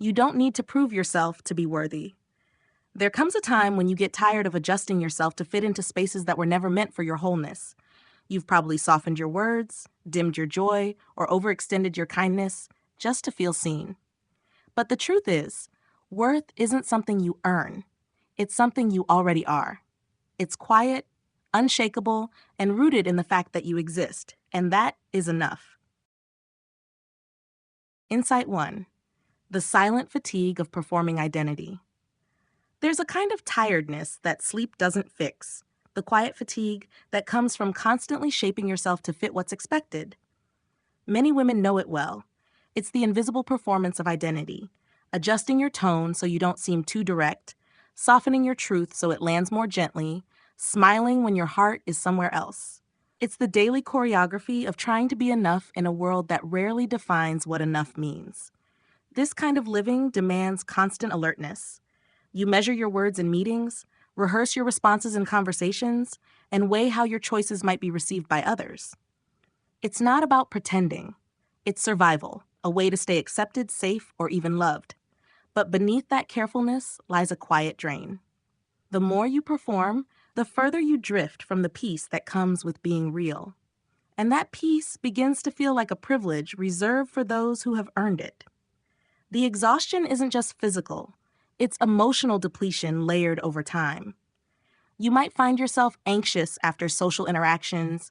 You don't need to prove yourself to be worthy. There comes a time when you get tired of adjusting yourself to fit into spaces that were never meant for your wholeness. You've probably softened your words, dimmed your joy, or overextended your kindness just to feel seen. But the truth is, worth isn't something you earn. It's something you already are. It's quiet, unshakable, and rooted in the fact that you exist, and that is enough. Insight 1. The silent fatigue of performing identity. There's a kind of tiredness that sleep doesn't fix, the quiet fatigue that comes from constantly shaping yourself to fit what's expected. Many women know it well. It's the invisible performance of identity, adjusting your tone so you don't seem too direct, softening your truth so it lands more gently, smiling when your heart is somewhere else. It's the daily choreography of trying to be enough in a world that rarely defines what enough means. This kind of living demands constant alertness. You measure your words in meetings, rehearse your responses in conversations, and weigh how your choices might be received by others. It's not about pretending. It's survival, a way to stay accepted, safe, or even loved. But beneath that carefulness lies a quiet drain. The more you perform, the further you drift from the peace that comes with being real. And that peace begins to feel like a privilege reserved for those who have earned it. The exhaustion isn't just physical, it's emotional depletion layered over time. You might find yourself anxious after social interactions,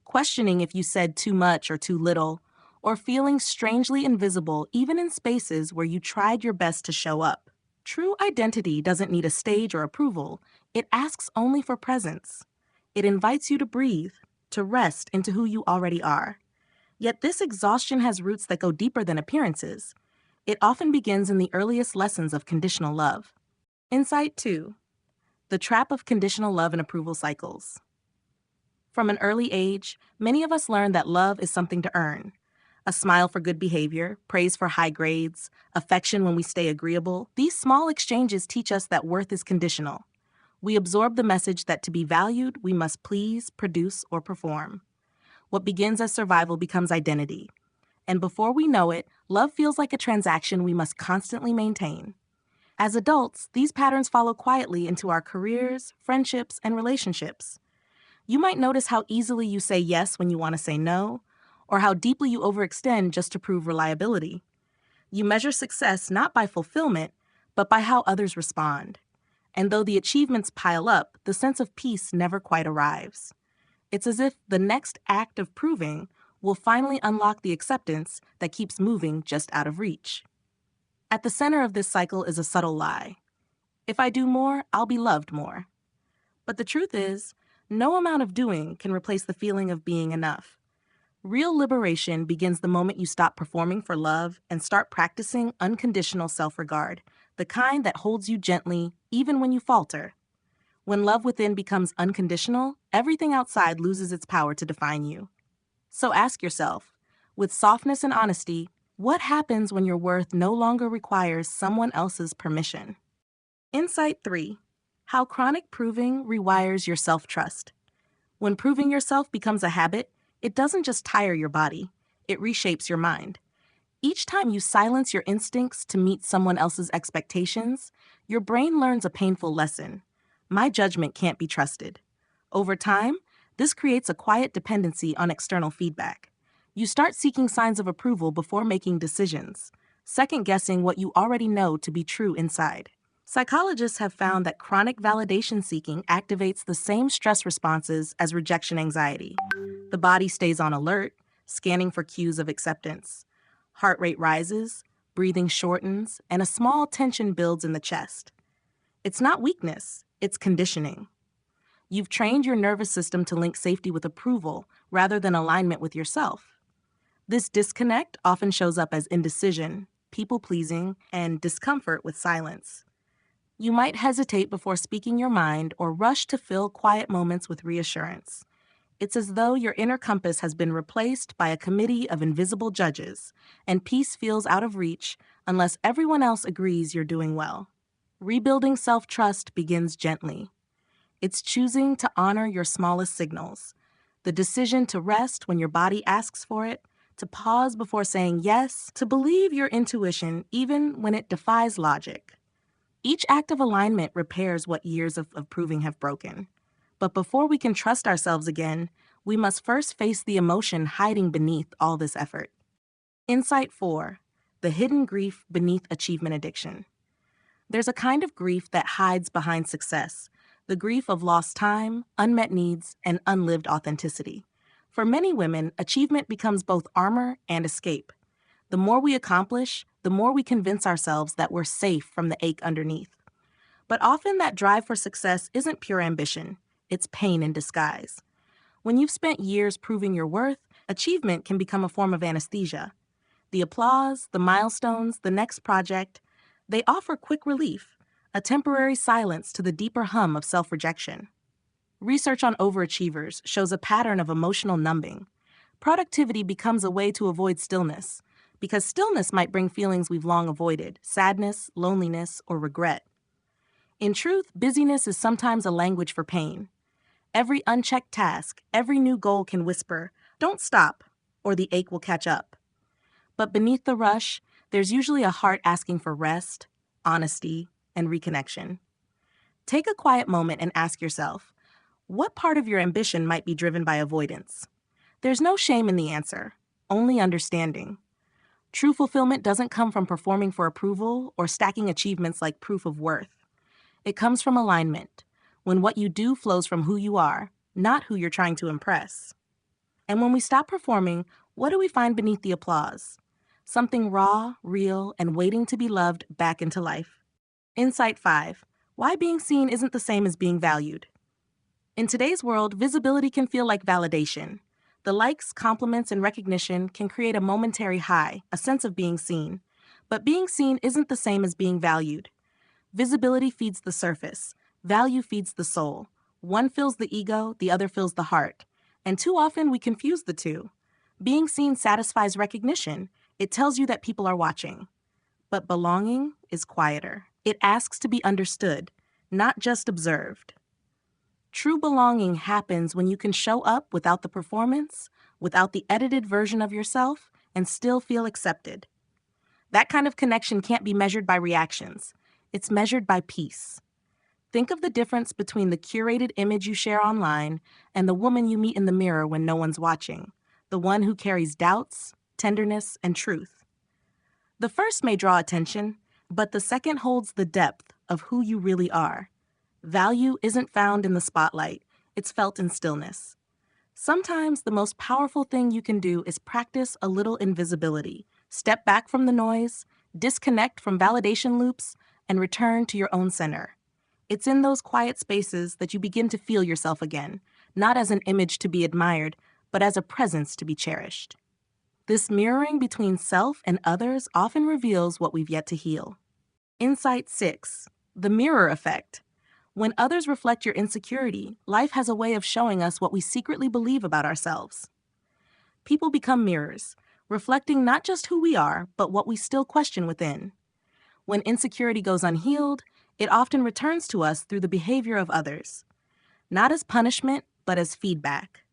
questioning if you said too much or too little, or feeling strangely invisible even in spaces where you tried your best to show up. True identity doesn't need a stage or approval. It asks only for presence. It invites you to breathe, to rest into who you already are. Yet this exhaustion has roots that go deeper than appearances. It often begins in the earliest lessons of conditional love. Insight 2. The trap of conditional love and approval cycles. From an early age, many of us learn that love is something to earn. A smile for good behavior, praise for high grades, affection when we stay agreeable. These small exchanges teach us that worth is conditional. We absorb the message that to be valued, we must please, produce, or perform. What begins as survival becomes identity. And before we know it, love feels like a transaction we must constantly maintain. As adults, these patterns follow quietly into our careers, friendships, and relationships. You might notice how easily you say yes when you want to say no, or how deeply you overextend just to prove reliability. You measure success not by fulfillment, but by how others respond. And though the achievements pile up, the sense of peace never quite arrives. It's as if the next act of proving will finally unlock the acceptance that keeps moving just out of reach. At the center of this cycle is a subtle lie. If I do more, I'll be loved more. But the truth is, no amount of doing can replace the feeling of being enough. Real liberation begins the moment you stop performing for love and start practicing unconditional self-regard, the kind that holds you gently even when you falter. When love within becomes unconditional, everything outside loses its power to define you. So ask yourself, with softness and honesty, what happens when your worth no longer requires someone else's permission? Insight 3. How chronic proving rewires your self-trust. When proving yourself becomes a habit, it doesn't just tire your body, it reshapes your mind. Each time you silence your instincts to meet someone else's expectations, your brain learns a painful lesson. My judgment can't be trusted. Over time, this creates a quiet dependency on external feedback. You start seeking signs of approval before making decisions, second-guessing what you already know to be true inside. Psychologists have found that chronic validation seeking activates the same stress responses as rejection anxiety. The body stays on alert, scanning for cues of acceptance. Heart rate rises, breathing shortens, and a small tension builds in the chest. It's not weakness, it's conditioning. You've trained your nervous system to link safety with approval rather than alignment with yourself. This disconnect often shows up as indecision, people-pleasing, and discomfort with silence. You might hesitate before speaking your mind or rush to fill quiet moments with reassurance. It's as though your inner compass has been replaced by a committee of invisible judges, and peace feels out of reach unless everyone else agrees you're doing well. Rebuilding self-trust begins gently. It's choosing to honor your smallest signals, the decision to rest when your body asks for it, to pause before saying yes, to believe your intuition even when it defies logic. Each act of alignment repairs what years of proving have broken. But before we can trust ourselves again, we must first face the emotion hiding beneath all this effort. Insight 4: the hidden grief beneath achievement addiction. There's a kind of grief that hides behind success, the grief of lost time, unmet needs, and unlived authenticity. For many women, achievement becomes both armor and escape. The more we accomplish, the more we convince ourselves that we're safe from the ache underneath. But often that drive for success isn't pure ambition, it's pain in disguise. When you've spent years proving your worth, achievement can become a form of anesthesia. The applause, the milestones, the next project, they offer quick relief, a temporary silence to the deeper hum of self-rejection. Research on overachievers shows a pattern of emotional numbing. Productivity becomes a way to avoid stillness, because stillness might bring feelings we've long avoided: sadness, loneliness, or regret. In truth, busyness is sometimes a language for pain. Every unchecked task, every new goal can whisper, "Don't stop," or the ache will catch up. But beneath the rush, there's usually a heart asking for rest, honesty, and reconnection. Take a quiet moment and ask yourself, what part of your ambition might be driven by avoidance? There's no shame in the answer, only understanding. True fulfillment doesn't come from performing for approval or stacking achievements like proof of worth. It comes from alignment, when what you do flows from who you are, not who you're trying to impress. And when we stop performing, what do we find beneath the applause? Something raw, real, and waiting to be loved back into life. Insight 5: why being seen isn't the same as being valued. In today's world, visibility can feel like validation. The likes, compliments, and recognition can create a momentary high, a sense of being seen. But being seen isn't the same as being valued. Visibility feeds the surface. Value feeds the soul. One fills the ego, the other fills the heart. And too often we confuse the two. Being seen satisfies recognition. It tells you that people are watching. But belonging is quieter. It asks to be understood, not just observed. True belonging happens when you can show up without the performance, without the edited version of yourself, and still feel accepted. That kind of connection can't be measured by reactions. It's measured by peace. Think of the difference between the curated image you share online and the woman you meet in the mirror when no one's watching, the one who carries doubts, tenderness, and truth. The first may draw attention, but the second holds the depth of who you really are. Value isn't found in the spotlight, it's felt in stillness. Sometimes the most powerful thing you can do is practice a little invisibility. Step back from the noise, disconnect from validation loops, and return to your own center. It's in those quiet spaces that you begin to feel yourself again, not as an image to be admired, but as a presence to be cherished. This mirroring between self and others often reveals what we've yet to heal. Insight 6: the mirror effect. When others reflect your insecurity, life has a way of showing us what we secretly believe about ourselves. People become mirrors, reflecting not just who we are, but what we still question within. When insecurity goes unhealed, it often returns to us through the behavior of others, not as punishment, but as feedback.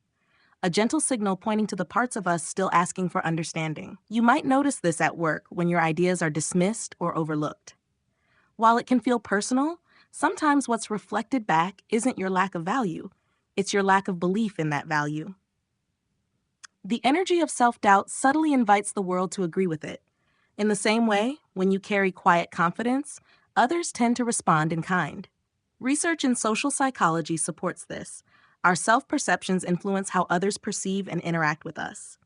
A gentle signal pointing to the parts of us still asking for understanding. You might notice this at work when your ideas are dismissed or overlooked. While it can feel personal, sometimes what's reflected back isn't your lack of value, it's your lack of belief in that value. The energy of self-doubt subtly invites the world to agree with it. In the same way, when you carry quiet confidence, others tend to respond in kind. Research in social psychology supports this. Our self-perceptions influence how others perceive and interact with us.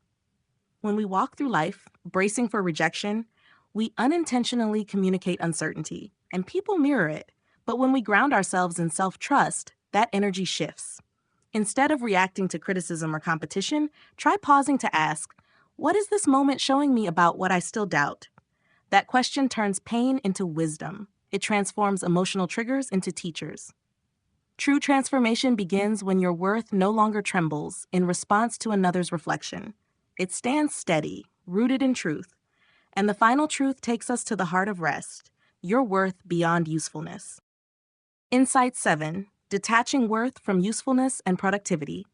When we walk through life, bracing for rejection, we unintentionally communicate uncertainty, and people mirror it. But when we ground ourselves in self-trust, that energy shifts. Instead of reacting to criticism or competition, try pausing to ask, what is this moment showing me about what I still doubt? That question turns pain into wisdom. It transforms emotional triggers into teachers. True transformation begins when your worth no longer trembles in response to another's reflection. It stands steady, rooted in truth. And the final truth takes us to the heart of rest, your worth beyond usefulness. Insight 7: detaching worth from usefulness and productivity.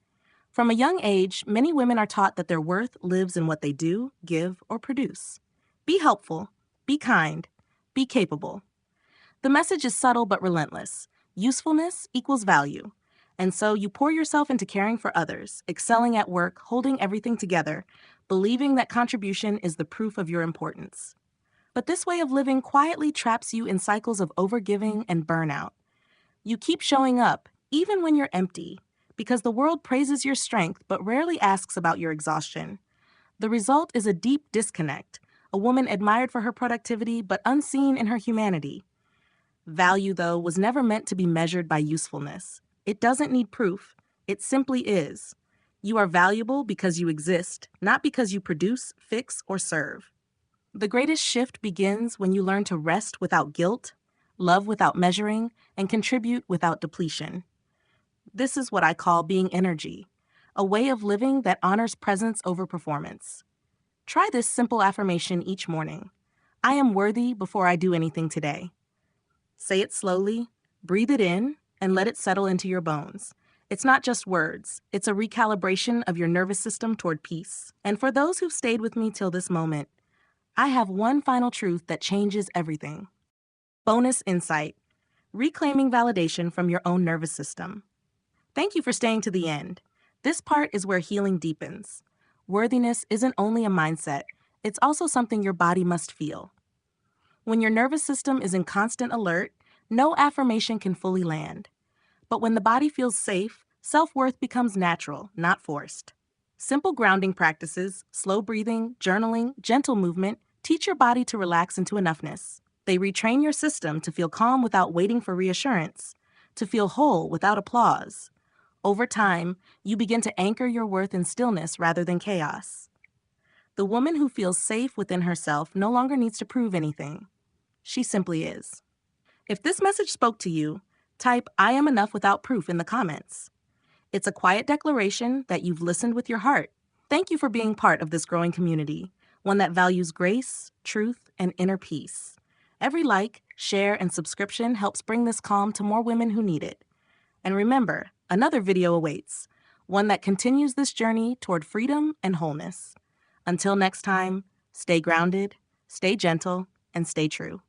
From a young age, many women are taught that their worth lives in what they do, give, or produce. Be helpful, be kind, be capable. The message is subtle but relentless. Usefulness equals value. And so you pour yourself into caring for others, excelling at work, holding everything together, believing that contribution is the proof of your importance. But this way of living quietly traps you in cycles of overgiving and burnout. You keep showing up, even when you're empty, because the world praises your strength but rarely asks about your exhaustion. The result is a deep disconnect, a woman admired for her productivity but unseen in her humanity. Value, though, was never meant to be measured by usefulness. It doesn't need proof. It simply is. You are valuable because you exist, not because you produce, fix, or serve. The greatest shift begins when you learn to rest without guilt, love without measuring, and contribute without depletion. This is what I call being energy, a way of living that honors presence over performance. Try this simple affirmation each morning. I am worthy before I do anything today. Say it slowly, breathe it in, and let it settle into your bones. It's not just words, it's a recalibration of your nervous system toward peace. And for those who've stayed with me till this moment, I have one final truth that changes everything. Bonus insight: reclaiming validation from your own nervous system. Thank you for staying to the end. This part is where healing deepens. Worthiness isn't only a mindset, it's also something your body must feel. When your nervous system is in constant alert, no affirmation can fully land. But when the body feels safe, self-worth becomes natural, not forced. Simple grounding practices, slow breathing, journaling, gentle movement, teach your body to relax into enoughness. They retrain your system to feel calm without waiting for reassurance, to feel whole without applause. Over time, you begin to anchor your worth in stillness rather than chaos. The woman who feels safe within herself no longer needs to prove anything. She simply is. If this message spoke to you, type "I am enough without proof" in the comments. It's a quiet declaration that you've listened with your heart. Thank you for being part of this growing community, one that values grace, truth, and inner peace. Every like, share, and subscription helps bring this calm to more women who need it. And remember, another video awaits, one that continues this journey toward freedom and wholeness. Until next time, stay grounded, stay gentle, and stay true.